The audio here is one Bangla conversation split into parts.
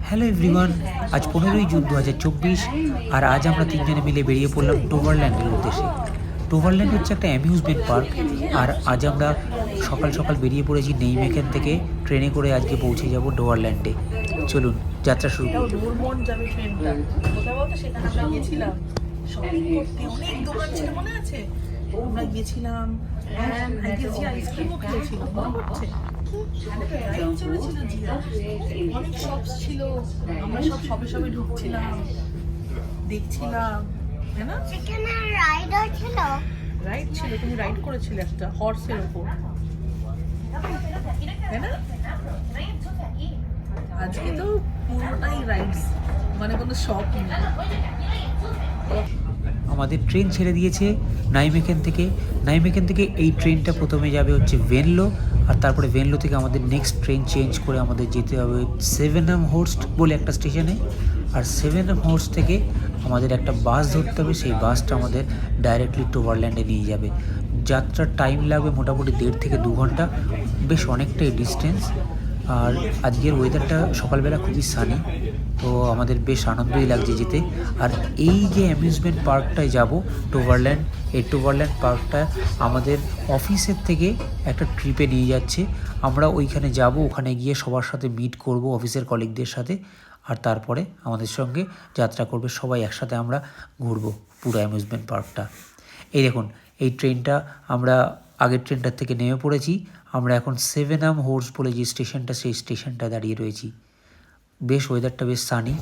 হ্যালো এভরিওয়ান, আজ 15ই জুন 2024 আর আজ আমরা তিনজনে মিলে বেরিয়ে পড়লাম টোভারল্যান্ডের উদ্দেশ্যে। টোভারল্যান্ড হচ্ছে একটা অ্যামিউজমেন্ট পার্ক। আর আজ আমরা সকাল সকাল বেরিয়ে পড়েছি নেইমেখান থেকে। ট্রেনে করে আজকে পৌঁছে যাব টোভারল্যান্ডে। চলুন যাত্রা শুরু করি। ডোরমন্ট যাবে ট্রেনটা, কোথায় বলতো? সেখানে আমরা গিয়েছিলাম শপিং করতে, অনেক দোকান ছিল, মনে আছে? আমরা গিয়েছিলাম, গেছি, আইসক্রিমও খেয়েছিলাম, মনে পড়ছে? রাইড চলেছিল জিয়া, অনেক শপস ছিল, আমরা সব সবে সবে ঢুকছিলাম, দেখছিলাম, তাই না? সেখানে রাইডার ছিল। রাইড ছিল, তুমি রাইড করেছিলে একটা হর্সের ওপর, তাই না? আজকে তো পুরোটাই রাইডস, মানে কোনো শপ নেই। আমাদের ট্রেন ছেড়ে দিয়েছে নাইমেখান থেকে। নাইমেখান থেকে এই ট্রেনটা প্রথমে যাবে হচ্ছে ভেনলো, আর তারপরে ভেনলো থেকে আমাদের নেক্সট ট্রেন চেঞ্জ করে আমাদের যেতে হবে সেভেনহামহোর্স্ট বলে একটা স্টেশনে। আর সেভেনহামহোর্স্ট থেকে আমাদের একটা বাস ধরতে হবে, সেই বাসটা আমাদের ডাইরেক্টলি টোভারল্যান্ডে নিয়ে যাবে। যাত্রার টাইম লাগবে মোটামুটি 1.5 থেকে 2 ঘন্টা, বেশ অনেকটাই ডিস্টেন্স। আর আজকের ওয়েদারটা সকালবেলা খুবই সানি, তো আমাদের বেশ আনন্দই লাগছে যেতে। আর এই যে অ্যামিউজমেন্ট পার্কটায় যাব টোভারল্যান্ড, এই টোভারল্যান্ড পার্কটা আমাদের অফিসের থেকে একটা ট্রিপে নিয়ে যাচ্ছে। আমরা ওইখানে যাব, ওখানে গিয়ে সবার সাথে মিট করব, অফিসের কলিগদের সাথে। আর তারপরে আমাদের সঙ্গে যাত্রা করবে সবাই, একসাথে আমরা ঘুরবো পুরো অ্যামিউজমেন্ট পার্কটা। এই দেখুন, এই ট্রেনটা আমরা আগের ট্রেনটার থেকে নেমে পড়েছি। আমরা এখন সেভেনহামহোর্স্ট বলে যে স্টেশনটা, সেই স্টেশনটা দাঁড়িয়ে রয়েছি। বেশ ওয়েদারটা বেশ Sunny.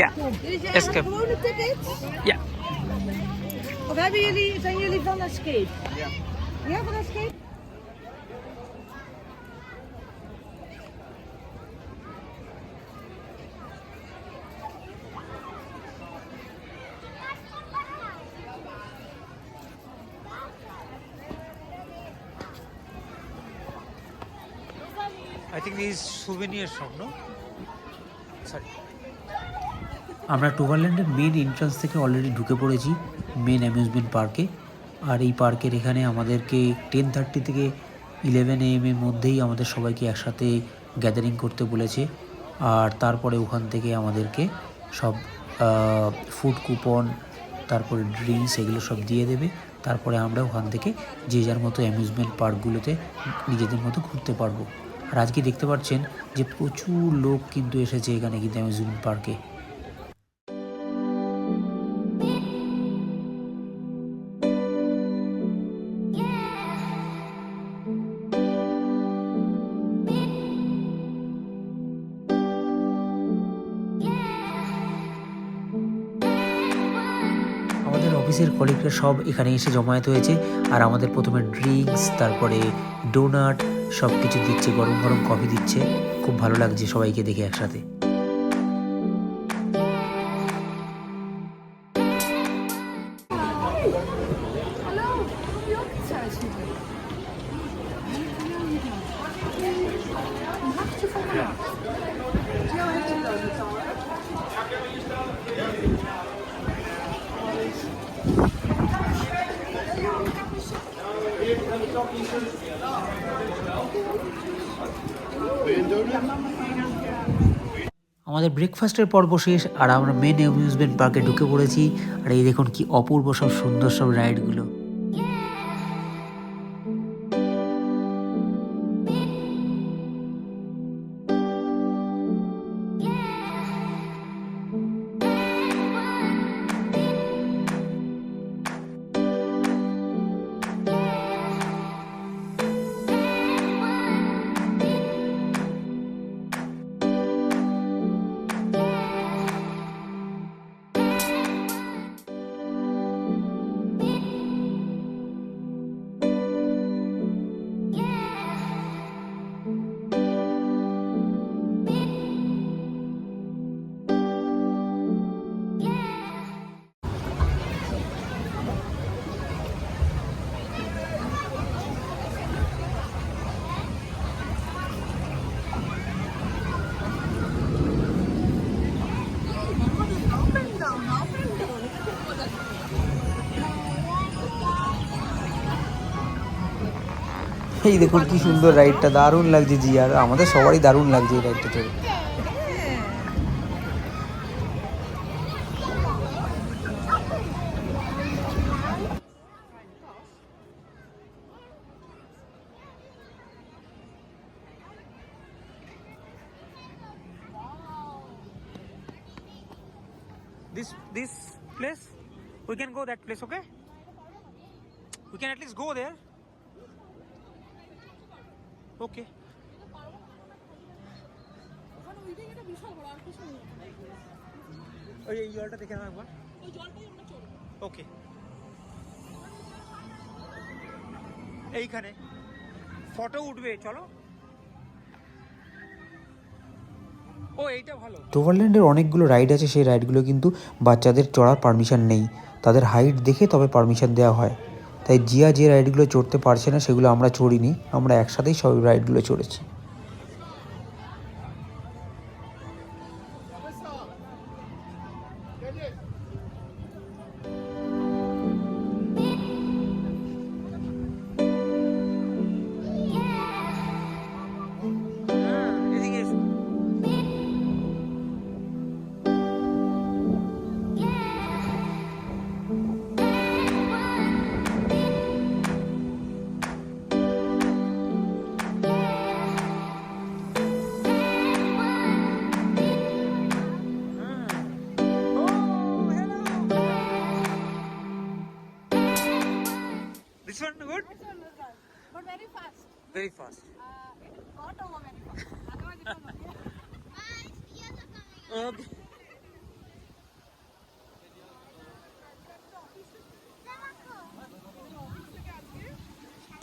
Ja, Escape. Gewone tickets? Ja. Of zijn jullie van Escape? Ja. Ja, van Escape? I think this is souvenir shop, no? Sorry. আমরা টোভারল্যান্ডের মেন এন্ট্রান্স থেকে অলরেডি ঢুকে পড়েছি মেন অ্যামিউজমেন্ট পার্কে। আর এই পার্কের এখানে আমাদেরকে 10:30 থেকে 11 AM এর মধ্যেই আমাদের সবাইকে একসাথে গ্যাদারিং করতে বলেছে। আর তারপরে ওখান থেকে আমাদেরকে সব ফুড কুপন, তারপরে ড্রিঙ্কস, এগুলো সব দিয়ে দেবে। তারপরে আমরা ওখান থেকে যে যার মতো অ্যামিউজমেন্ট পার্কগুলোতে নিজেদের মতো ঘুরতে পারবো। আর আজকে দেখতে পাচ্ছেন যে প্রচুর লোক কিন্তু এসেছে এখানে কিন্তু অ্যামিউজমেন্ট পার্কে। আমাদের অফিসের কলিগরা সব এখানে এসে জমায়েত হয়েছে। আর আমাদের প্রথমে ড্রিঙ্কস, তারপরে ডোনাট সব কিছু দিচ্ছে, গরম গরম কফি দিচ্ছে। খুব ভালো লাগছে সবাইকে দেখে একসাথে। আমাদের ব্রেকফাস্টের পর্ব শেষ, আর আমরা মেন অ্যামিউজমেন্ট পার্কে ঢুকে পড়েছি। আর এই দেখুন কি অপূর্ব সব সুন্দর সব রাইডগুলো। এই দেখুন কি সুন্দর রাইডটা, দারুণ লাগছে জিয়ার, আমাদের সবারই দারুণ লাগছে এই রাইডটা চড়ে। This place, we can go that place, okay? We can at least go there. Okay. ওই জলটা দেখে নাও একবার। ওকে, এইখানে ফটো উঠবে, চলো। ও এইটা ভালো। টোভারল্যান্ডের অনেকগুলো রাইড আছে, সেই রাইডগুলো কিন্তু বাচ্চাদের চড়ার পারমিশন নেই, তাদের হাইট দেখে তবে পারমিশন দেওয়া হয়। তাই জিয়া যে রাইডগুলো চড়তে পারছে না সেগুলো আমরা চড়িনি, আমরা একসাথেই সব রাইডগুলো চড়েছি। This one good? But very fast. Very fast. It got over very fast. Otherwise it was not. Okay.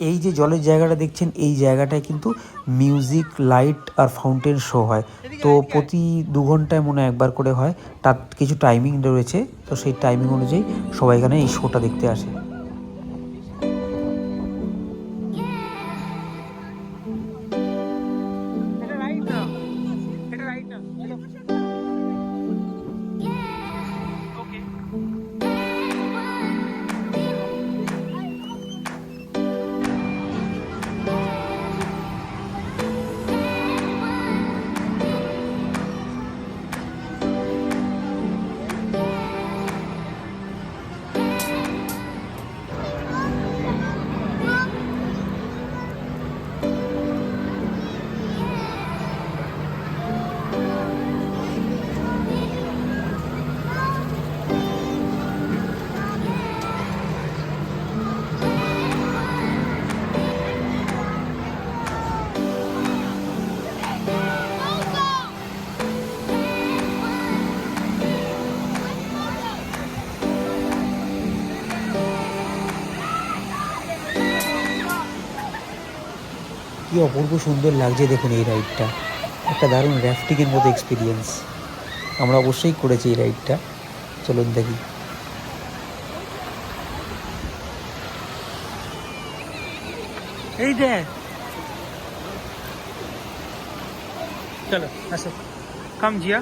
এই যে জলের জায়গাটা দেখছেন, এই জায়গাটায় কিন্তু মিউজিক, লাইট আর ফাউন্টেন শো হয়। তো প্রতি 2 ঘন্টায় মনে একবার করে হয়, তার কিছু টাইমিং রয়েছে, তো সেই টাইমিং অনুযায়ী সবাই এখানে এই শোটা দেখতে আসে। কি অপূর্ব সুন্দর লাগছে দেখুন এই রাইডটা, একটা দারুণ র্যাফটিংয়ের মতো এক্সপিরিয়েন্স। আমরা অবশ্যই করেছি এই রাইডটা, চলুন দেখি। এই দেখ, চলো আসো, কাম জিয়া।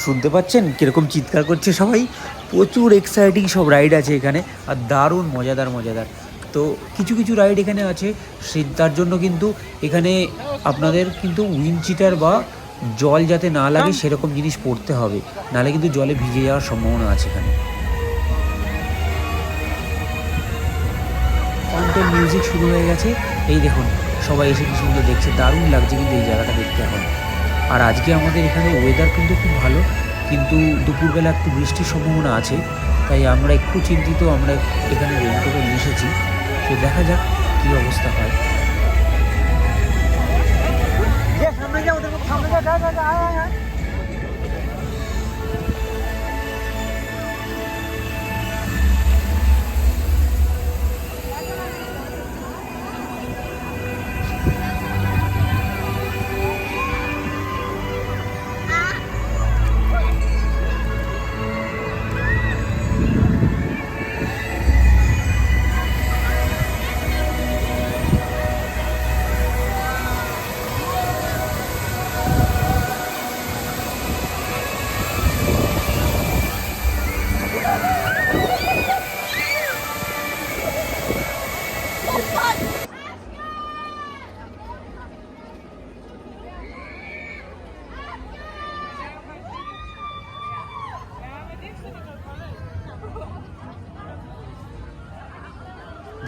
শুনতে পাচ্ছেন কীরকম চিৎকার করছে সবাই, প্রচুর এক্সাইটিং সব রাইড আছে এখানে, আর দারুণ মজাদার মজাদার। তো কিছু কিছু রাইড এখানে আছে, তার জন্য কিন্তু এখানে আপনাদের কিন্তু উইন্ড চিটার বা জল যাতে না লাগে সেরকম জিনিস পড়তে হবে, নাহলে কিন্তু জলে ভিজে যাওয়ার সম্ভাবনা আছে এখানে। ফাউন্টেন মিউজিক শুরু হয়ে গেছে, এই দেখুন সবাই এসে কি সুন্দর দেখছে, দারুণ লাগছে কিন্তু এই জায়গাটা দেখতে এখন। আর আজকে আমাদের এখানে ওয়েদার কিন্তু খুব ভালো, কিন্তু দুপুরবেলা একটু বৃষ্টির সম্ভাবনা আছে, তাই আমরা একটু চিন্তিত, আমরা এখানে রেইনকোটও নিয়ে এসেছি। তো দেখা যাক কী অবস্থা হয়।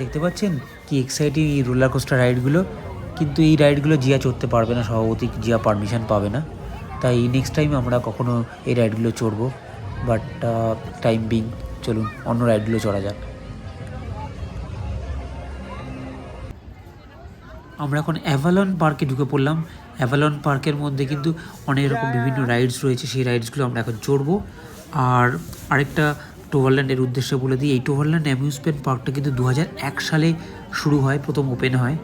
দেখতে পাচ্ছেন কি এক্সাইটিং এই রোলার কোস্টার রাইডগুলো, কিন্তু এই রাইডগুলো জিয়া চড়তে পারবে না, স্বভাবতই জিয়া পারমিশন পাবে না, তাই নেক্সট টাইম আমরা কখনো এই রাইডগুলো চড়বো। বাট টাইম বিং চলুন অন্য রাইডগুলো চড়া যাক। আমরা এখন অ্যাভালন পার্কে ঢুকে পড়লাম। অ্যাভালন পার্কের মধ্যে কিন্তু অনেক রকম বিভিন্ন রাইডস রয়েছে, সেই রাইডসগুলো আমরা এখন চড়বো। আর আরেকটা টোভারল্যান্ডের উদ্দেশ্যে বলে দিই, এই টোভারল্যান্ড অ্যামিউজমেন্ট পার্কটা কিন্তু 2001 সালে শুরু হয়, প্রথম ওপেন হয়।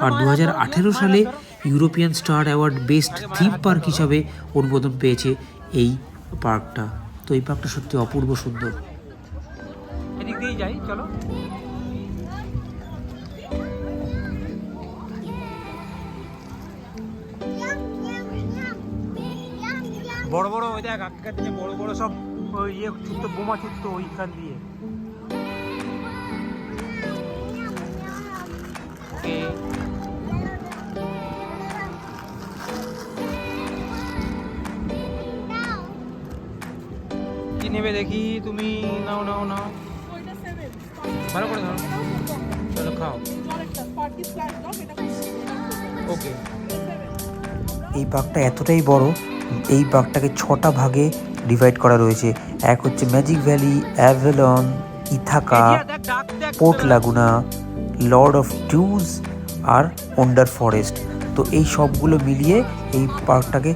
আর 2018 সালে European star award best theme park হিসাবে অনুমোদন পেয়েছে এই পার্কটা। তো এই পার্কটা সত্যি অপূর্ব সুন্দর। এদিক দিয়েই যাই, চলো। বড় বড় ওই দেখ আগেকার দিনে বড় বড় সব ওই ইয়ে ছুটতো, বোমা ছুটতো ওইখান দিয়ে। কি নেবে দেখি, তুমি নাও নাও নাও, ভালো করে ধরো, চলো খাও। ওকে। এই পার্কটা এতটাই বড়, এই পার্কটাকে 6টা ভাগে ডিভাইড করা রয়েছে। এক হচ্ছে magic valley, Avalon, Ithaca, Port Laguna, Lord of টুজ আর ওন্ডার ফরেস্ট। তো এই সবগুলো মিলিয়ে এই পার্কটাকে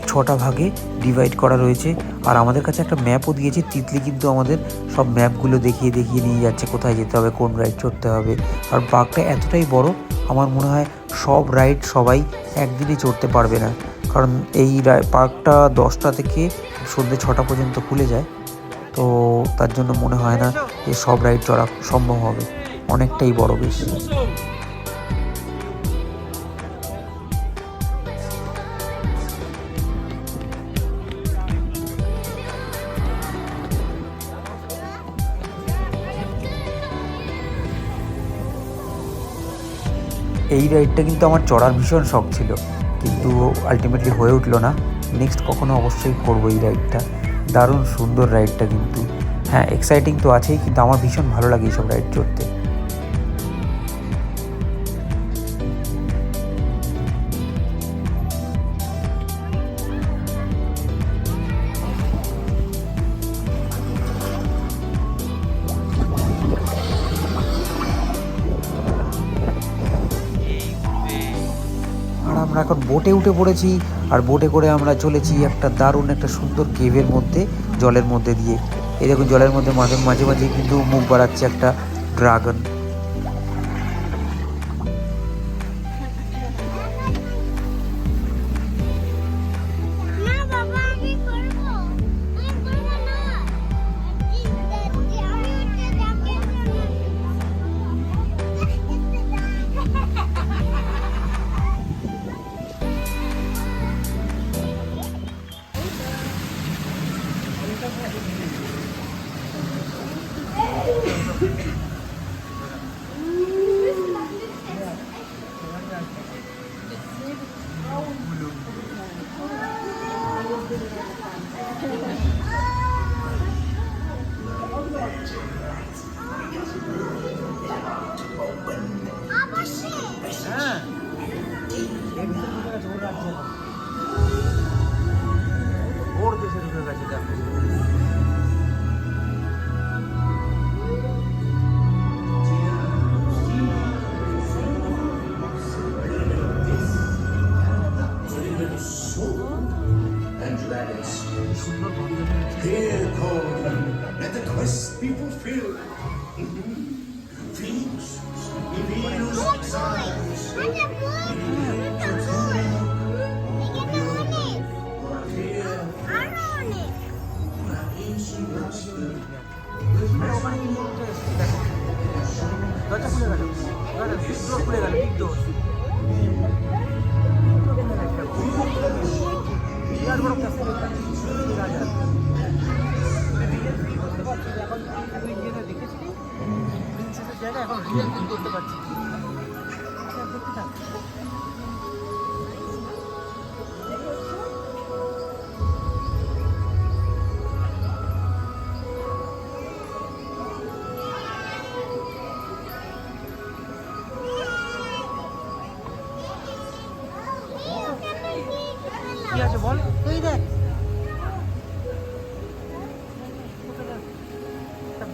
6টা ভাগে ডিভাইড করা রয়েছে। আর আমাদের কাছে একটা ম্যাপও দিয়েছে, তিতলি কিন্তু আমাদের সব ম্যাপগুলো দেখিয়ে দেখিয়ে নিয়ে যাচ্ছে কোথায় যেতে হবে, কোন রাইড চড়তে হবে। আর পার্কটা এতটাই বড়, আমার মনে হয় সব রাইড সবাই একদিনে চড়তে পারবে না, কারণ এই পার্কটা 10টা থেকে সন্ধ্যে 6টা পর্যন্ত খুলে যায়। তো তার জন্য মনে হয় না যে সব রাইড চড়া সম্ভব হবে, অনেকটাই বড় বেশ। এই রাইডটা কিন্তু আমার চড়ার ভীষণ শখ ছিল, কিন্তু আলটিমেটলি হয়ে উঠলো না। নেক্সট কখনো অবশ্যই করবো এই রাইডটা, দারুণ সুন্দর রাইডটা কিন্তু। হ্যাঁ, এক্সাইটিং তো আছেই, কিন্তু আমার ভীষণ ভালো লাগে এইসব রাইড চড়তে। আমরা এখন বোটে উঠে পড়েছি, আর বোটে করে আমরা চলেছি একটা দারুণ একটা সুন্দর কেভের মধ্যে, জলের মধ্যে দিয়ে। এই দেখুন জলের মধ্যে মাঝে মাঝে মাঝে কিন্তু মুখ বাড়াচ্ছে একটা ড্রাগন। ওর দেশে ঢুকে গেছে দেখো। Here, Coleman, let the quest be fulfilled. Dreams, illusions, signs. ওখানে কিন্তু দেখো দরজা খুলে গেল, খুলে গেল, বিরাট বড় ক্যাসেল রাজা। এখন দেখেছি জায়গা, এখন রিয়েল ফিল করতে পারছি। দেখতে থাক। আছে বল? এই দেখ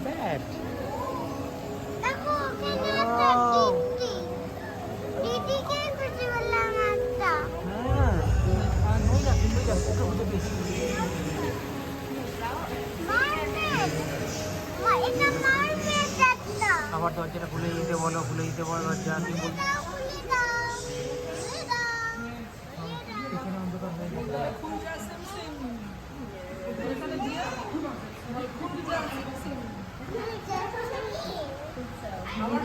ব্যাট। দেখো ওখানে একটা টিটি টিটিকে খুঁজে পেলাম একটা হ্যাঁ আর নই যা ফুটো ফুটো বেশি। মার্বেল এটা মার্বেল একটা আবার দরজাটা খুলে দিতে বলো, খুলে দিতে বলো দরজা। তুমি বল খুলে দাও খুলে দাও পিছনে অন্ধকার হয়ে গেছে। আমার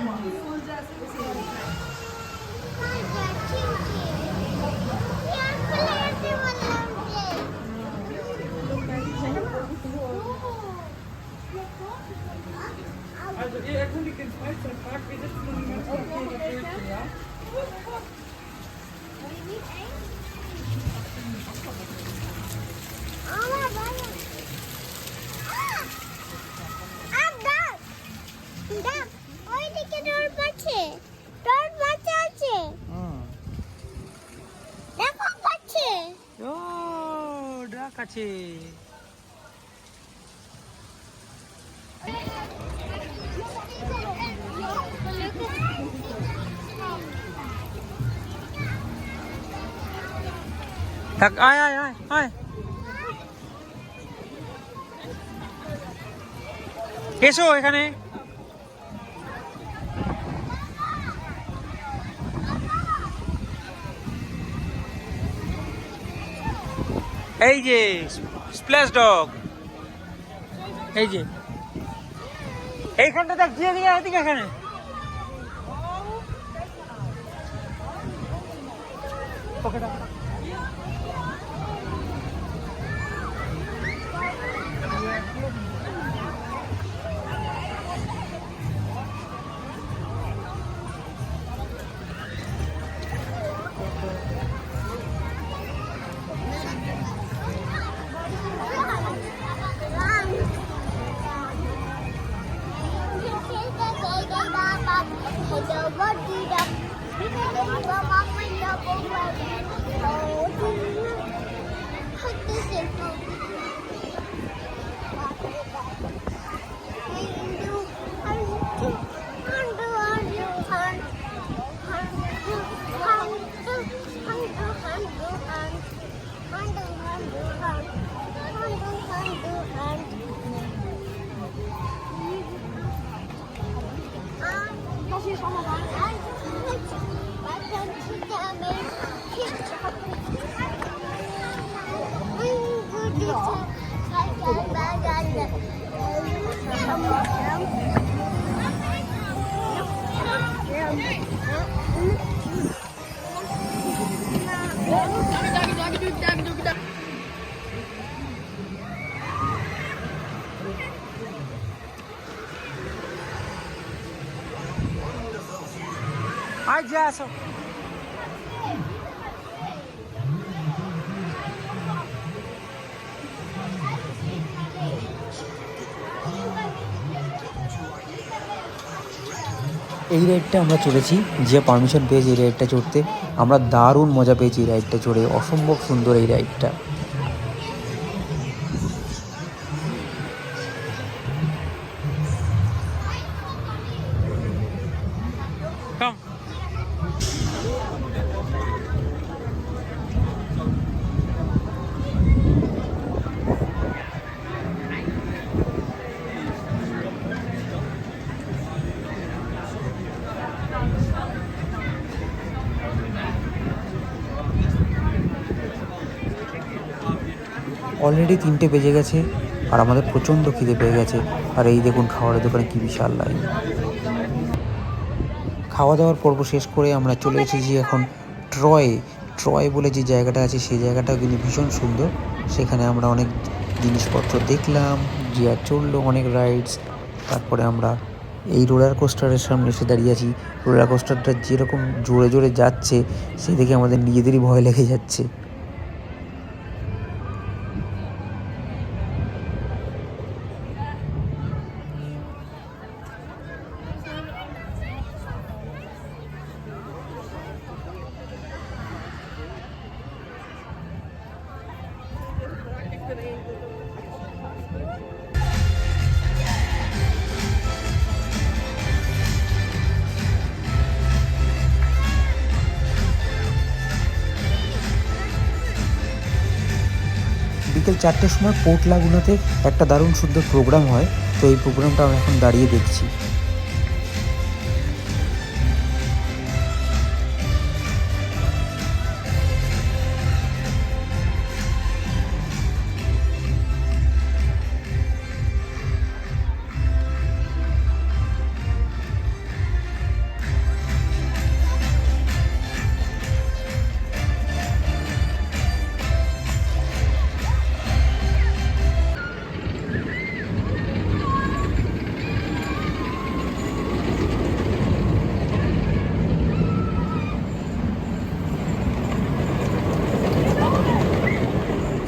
বাবা দেখ দেখ ওইদিকে তোর পাচ্ছে আছে দেখো পাচ্ছে ও ডাক আছে। থাক আয় আয় আয় আয় এসো এখানে। এই যে স্প্ল্যাশ ডগ, এই যে এইখানটা দেখ দিয়ে দিয়ে এদিকে এখানে। ওকে দাও। আজ যা আসো। এই রাইডটা আমরা চড়েছি, যে পারমিশন পেয়েছি এই রাইডটা চড়তে। আমরা দারুণ মজা পেয়েছি এই রাইডটা চড়ে, অসম্ভব সুন্দর এই রাইডটা। অলরেডি 3টে বেজে গেছে আর আমাদের প্রচণ্ড খিদে পেয়ে গেছে। আর এই দেখুন খাবারের দোকানে কী বিশাল লাইন। খাওয়া দাওয়ার পর্ব শেষ করে আমরা চলে এসেছি এখন ট্রয় বলে যে জায়গাটা আছে, সেই জায়গাটাও কিন্তু ভীষণ সুন্দর। সেখানে আমরা অনেক জিনিসপত্র দেখলাম, গিয়ার চললো, অনেক রাইডস। তারপরে আমরা এই রোলার কোস্টারের সামনে এসে দাঁড়িয়ে আছি। রোলার কোস্টারটা যেরকম জোরে জোরে যাচ্ছে সেই দেখে আমাদের নিজেদেরই ভয় লেগে যাচ্ছে। বিকেল 4টের সময় পোর্ট লাগুনাতে একটা দারুণ সুন্দর প্রোগ্রাম হয়, তো এই প্রোগ্রামটা আমরা এখন দাঁড়িয়ে দেখছি।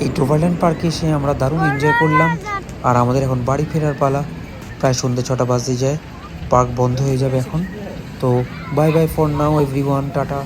এই টোভারল্যান্ড পার্কে এসে আমরা দারুণ এনজয় করলাম, আর আমাদের এখন বাড়ি ফেরার পালা। প্রায় সন্ধ্যে 6টা বাজতে যায়, পার্ক বন্ধ হয়ে যাবে এখন। তো bye bye for now everyone, tata.